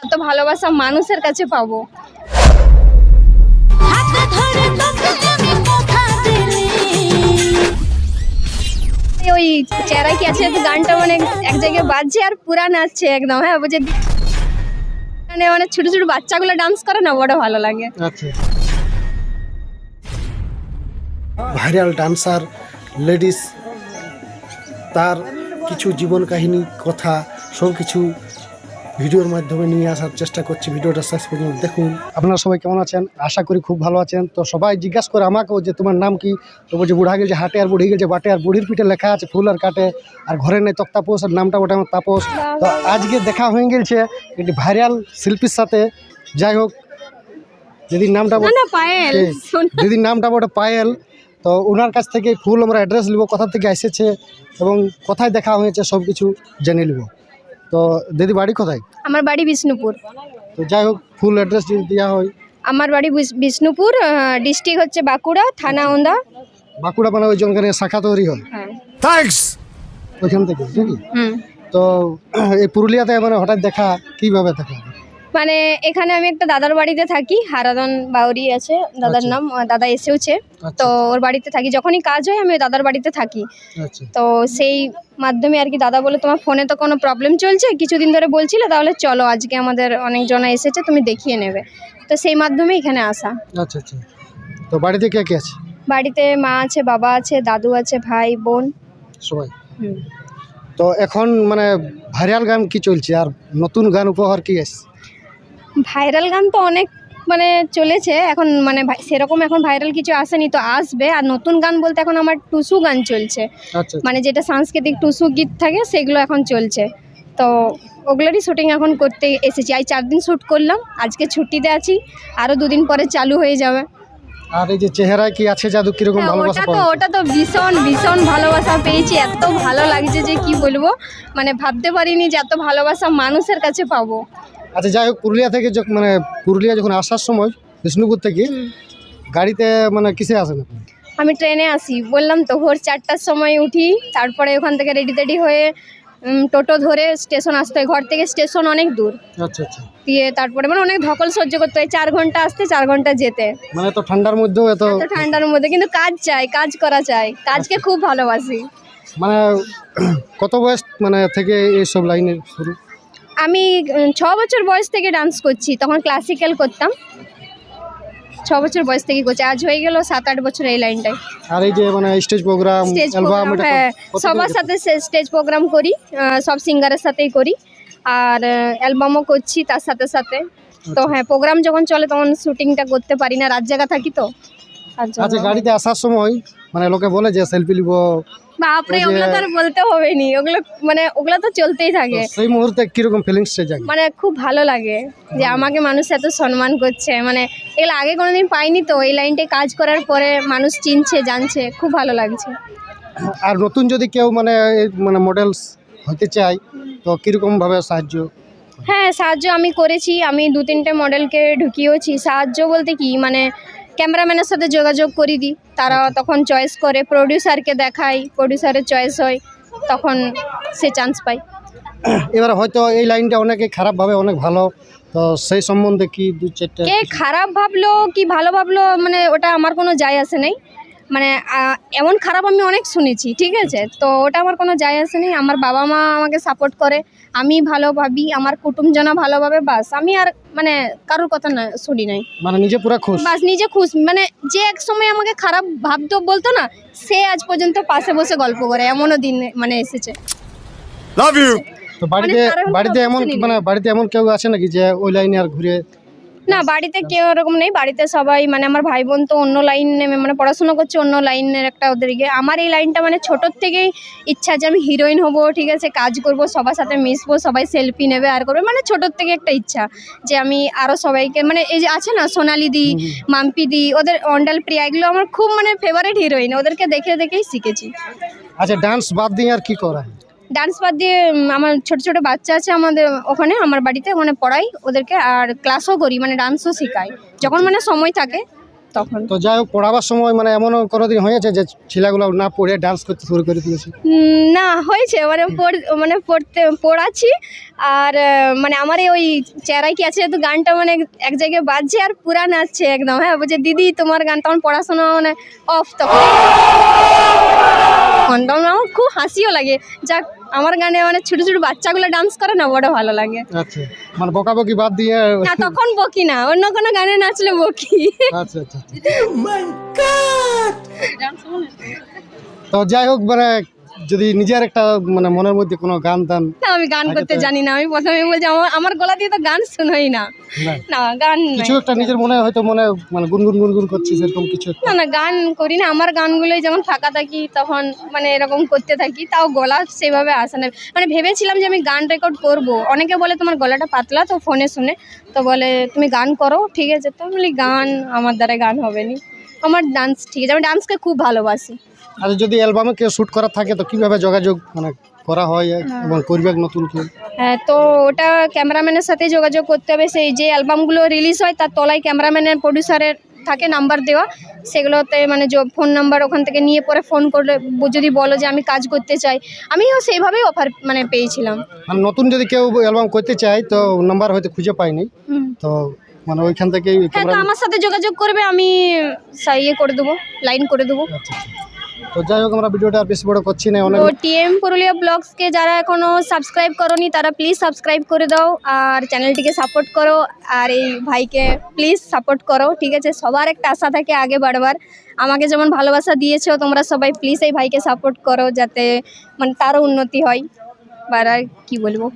এত ভালোবাসা মানুষের কাছে পাবো। ওই চেহারা কি আছে গানটা মানে এক জায়গায় বাজছে আর পুরা নাচছে একদম। হ্যাঁ বুঝে মানে ছোট ছোট বাচ্চাগুলো ডান্স করে না, বড় ভালো লাগে। আচ্ছা, ভাইরাল ডান্সার লেডিস, তার কিছু জীবন কাহিনী কথা সব কিছু ভিডিওর মাধ্যমে নিয়ে আসার চেষ্টা করছি। ভিডিওটা শেষ পর্যন্ত দেখুন। আপনারা সবাই কেমন আছেন? আশা করি খুব ভালো আছেন। তো সবাই জিজ্ঞাসা করে আমাকেও যে তোমার নাম কি, তো বলছে বুড়া গেছে হাটে আর বুড়ি গেছে বাটে, আর বুড়ির পিঠে লেখা আছে ফুল আর কাটে, আর ঘরে নেই তক্তাপোষ, আর নামটা ওটা আমার তাপস। তো আজকে দেখা হয়ে গেছে একটি ভাইরাল শিল্পীর সাথে। যাই হোক, দিদির নামটা পায়েল, দিদির নামটা ওটা পায়েল। তো ওনার কাছ থেকে ফুল আমরা অ্যাড্রেস নিব, কোথা থেকে এসেছে এবং কোথায় দেখা হয়েছে সব কিছু জেনে নিব। তো দিদি বাড়ি কোথায়? আমার বাড়ি বিষ্ণুপুর। তো যাই হোক, ফুল অ্যাড্রেস যদি দেওয়া হয়। আমার বাড়ি বিষ্ণুপুর, ডিস্ট্রিক্ট হচ্ছে বাঁকুড়া, থানা ওন্দা। বাঁকুড়া মানে ওই জনখানে শাখা তৈরি হয়। হ্যাঁ, থ্যাঙ্কস। ওইখান থেকে নাকি? হুম। তো এই পুরুলিয়াতে মানে হঠাৎ দেখা কিভাবে দেখা? মানে এখানে আমি একটা দাদার বাড়িতে থাকি, হারাদন বাউরি আছে দাদার নাম, দাদা এসেওছে। তো ওর বাড়িতে থাকি, যখনই কাজ হয় আমি ওই দাদার বাড়িতে থাকি। আচ্ছা, তো সেই মাধ্যমে আর কি দাদা বলে তোমার ফোনে তো কোনো প্রবলেম চলছে কিছুদিন ধরে বলছিলে, তাহলে চলো আজকে আমাদের অনেকজন এসেছে, তুমি দেখিয়ে নেবে। তো সেই মাধ্যমে এখানে আসা। আচ্ছা আচ্ছা। তো বাড়িতে কে কে আছে? বাড়িতে মা আছে, বাবা আছে, দাদু আছে, ভাই বোন সবাই। তো এখন মানে ভাইরাল গান কি চলছে আর নতুন গান উপহার কি আছে? ভাইরাল গান তো অনেক মানে চলেছে এখন, মানে সেরকম এখন ভাইরাল কিছু আসেনি, তো আসবে। আর নতুন গান বলতে এখন আমার টুসু গান চলছে, আচ্ছা, মানে যেটা সাংস্কৃতিক টুসু গীত থাকে সেগুলো এখন চলছে। তো ওগুলোরই শুটিং এখন করতে এসেছি। আজ 4 দিন শ্যুট করলাম, আজকে ছুটিতে আছি, আরও 2 দিন পরে চালু হয়ে যাবে। আর এই যে চেহারায় কি আছে জাদু, কিরকম ভালোবাসা? ওটা তো ভীষণ ভীষণ ভালোবাসা পেয়েছি, এত ভালো লাগছে যে কি বলবো, মানে ভাবতে পারিনি যে এত ভালোবাসা মানুষের কাছে পাবো। আচ্ছা, যাই হোক, পুরুলিয়া থেকে মানে পুরুলিয়া যখন আসার সময় বিষ্ণুপুর থেকে গাড়িতে মানে কিসে আসেন আপনি? আমি ট্রেনে আসি, বললাম তো ভোর 4টার সময় উঠি, তারপরে ওখান থেকে রেডি টেডি হয়ে টোটো ধরে স্টেশন আসতে হয়। ঘর থেকে স্টেশন অনেক দূর। আচ্ছা আচ্ছা। দিয়ে তারপরে মানে অনেক ধকল সহ্য করতে হয়, 4 ঘন্টা আসতে 4 ঘন্টা যেতে। মানে তো ঠান্ডার মধ্যেও এত ঠান্ডার মধ্যে কিন্তু কাজ চাই, কাজ করা চাই, কাজকে খুব ভালোবাসি। মানে কত বয়স মানে থেকে এইসব লাইনে শুরু? আমি 6 বছর বয়স থেকে ডান্স করছি, তখন ক্লাসিক্যাল করতাম। 6 বছর বয়স থেকে করছি, আজ হয়ে গেল 7-8 বছর এই লাইনটায়। আর এই যে মানে স্টেজ প্রোগ্রাম, অ্যালবাম, হ্যাঁ, সবার সাথে স্টেজ প্রোগ্রাম করি, সব সিঙ্গারের সাথেই করি, আর অ্যালবামও করছি তার সাথে সাথে। তো হ্যাঁ, প্রোগ্রাম যখন চলে তখন শুটিংটা করতে পারি না, রাত জায়গা থাকি তো। আচ্ছা, গাড়িতে আসার সময় মানে লোকে বলে যে সেলফি নিব, বাপরে ওগুলো তো আর বলতে হবে নি, ওগুলো মানে ওগুলো তো চলতেই থাকে। সেই মুহূর্তে কিরকম ফিলিংসটা জাগে? মানে খুব ভালো লাগে যে আমাকে মানুষ এত সম্মান করছে, মানে এগুলো আগে কোনোদিন পাইনি, তো এই লাইনটায় কাজ করার পরে মানুষ চিনছে জানছে, খুব ভালো লাগছে। আর নতুন যদি কেউ মানে মানে মডেলস হতে চায় তো কিরকম ভাবে সাহায্য? হ্যাঁ, সাহায্য আমি করেছি, আমি 2-3টে মডেলকে ঢুকিয়েছি। সাহায্য বলতে কি মানে ক্যামেরাম্যানের সাথে যোগাযোগ করে দিই, তারা তখন চয়েস করে, প্রডিউসারকে দেখাই, প্রডিউসারের চয়েস হয়, তখন সে চান্স পাই। এবার হয়তো এই লাইনটা অনেকে খারাপ ভাবে, অনেক ভালো, তো সেই সম্বন্ধে কি 2-4টা? কে খারাপ ভাবলো কি ভালো ভাবলো মানে ওটা আমার কোনো যায় আসে নেই, মানে এমন খারাপ আমি অনেক শুনেছি, ঠিক আছে, তো ওটা আমার কোনো যায় আসে নেই। আমার বাবা মা আমাকে সাপোর্ট করে, আমি ভালো ভাবি, আমার কুটুমজনা ভালোভাবে, বাস আমি আর মানে কারোর কথা না শুনি নাই, মানে নিজে পুরো খুশ, বাস নিজে খুশ। মানে যে এক সময় আমাকে খারাপ ভাবতো বলতো না, সে আজ পর্যন্ত পাশে বসে গল্প করে, এমনও দিন মানে এসেছে। Love you. তো বাড়িতে এমন মানে বাড়িতে এমন কেউ আছে নাকি যে ওই লাইনে আর ঘুরে? না, বাড়িতে কেউ এরকম নেই, বাড়িতে সবাই মানে আমার ভাই বোন তো অন্য লাইনে মানে পড়াশোনা করছে, অন্য লাইনের একটা ওদেরকে। আমার এই লাইনটা মানে ছোটোর থেকেই ইচ্ছা যে আমি হিরোইন হব, ঠিক আছে, কাজ করব, সবার সাথে মিশবো, সবাই সেলফি নেবে আর করবে, মানে ছোটোর থেকে একটা ইচ্ছা যে আমি আরও সবাইকে মানে এই যে আছে না সোনালি দি, মাম্পি দি, ওদের অন্ডাল প্রিয়া, এগুলো আমার খুব মানে ফেভারিট হিরোইন, ওদেরকে দেখে দেখেই শিখেছি। আচ্ছা, ডান্স বাদ দিয়ে আর কি করা? ডান্স বাদ দিয়ে আমার ছোট ছোট বাচ্চা আছে আমাদের ওখানে, আমার বাড়িতে, ওখানে পড়াই ওদেরকে, আর ক্লাসও করি, মানে ডান্সও শেখাই যখন মানে সময় থাকে। তখন। তো যাই হোক, পড়াবার সময় মানে এমনও কোনোদিন হয়েছে যে ছেলেগুলো না পড়ে ডান্স করতে শুরু করে দিয়েছে? না হয়েছে, মানে পড়াচ্ছি আর মানে আমার এই ওই চেহারায় কি আছে, যেহেতু গানটা মানে এক জায়গায় বাজছে আর পুরা নাচছে একদম। হ্যাঁ, বলছে দিদি তোমার গান, তখন পড়াশোনা মানে অফ, তখন আমার খুব হাসিও লাগে। যাক, আমার গানে মানে ছোট ছোট বাচ্চাগুলো ডান্স করে না, বড় ভালো লাগে। আচ্ছা, মানে বকাবকি বাদ দিয়ে? না, তখন বকি না, অন্য কোনো গানে নাচলে বকি। আচ্ছা আচ্ছা। তো যাই হোক, মানে যদি নিজের একটা মানে মনের মধ্যে কোনো গান টান? না, আমি গান করতে জানি না। আমি প্রথমে বলছি আমার গলা দিয়ে তো গান শোনাই না। না, গান কিছু একটা নিজের মনে হয়তো মানে গুনগুন করছি, সেরকম কিছু? না, গান করি না। আমার গানগুলোই যেমন ফাঁকা থাকি তখন মানে এরকম করতে থাকি, তাও গলা সেভাবে আসে না। মানে ভেবেছিলাম যে আমি গান রেকর্ড করব। অনেকে বলে তোমার গলাটা পাতলা, তো ফোনে শুনে তো বলে তুমি গান করো, ঠিক আছে। তো বলি গান আমার দ্বারা গান হবে না, আমার ডান্স ঠিক আছে। আমি ডান্সকে খুব ভালোবাসি। আর যদি অ্যালবামে কেউ শ্যুট করা থাকে তো কিভাবে যোগাযোগ মানে করা হয় এবং করবে নতুন কেউ? হ্যাঁ, তো ওটা ক্যামেরাম্যানের সাথে যোগাযোগ করতে হবে। সেই যে অ্যালবামগুলো রিলিজ হয় তার তলায় ক্যামেরাম্যানের, প্রডিউসারের থাকে নাম্বার দেওয়া, সেগুলোতে মানে ফোন নাম্বার ওখান থেকে নিয়ে পরে ফোন করলে যদি বলো যে আমি কাজ করতে চাই, আমিও সেইভাবেই অফার মানে পেয়েছিলাম। মানে নতুন যদি কেউ অ্যালবাম করতে চায় তো নাম্বার হয়তো খুঁজে পাইনি, তো মানে ওইখান থেকেই? হ্যাঁ, তো আমার সাথে যোগাযোগ করবে, আমি ইয়ে করে দেবো, লাইন করে দেবো। আচ্ছা। তো যাই হোক, আমরা ভিডিওটা আর বেশি বড় করছি না। অনেক টিএম পুরুলিয়া ব্লগসকে যারা এখনো সাবস্ক্রাইব করোনি তারা প্লিজ সাবস্ক্রাইব করে দাও, আর চ্যানেলটিকে সাপোর্ট করো, আর এই ভাইকে প্লিজ সাপোর্ট করো, ঠিক আছে। সবার একটা আশা থাকে আগে বাড়বার। আমাকে যেমন ভালোবাসা দিয়েছো তোমরা সবাই, প্লিজ এই ভাইকে সাপোর্ট করো যাতে মানে তারও উন্নতি হয়। আর কি বলবো।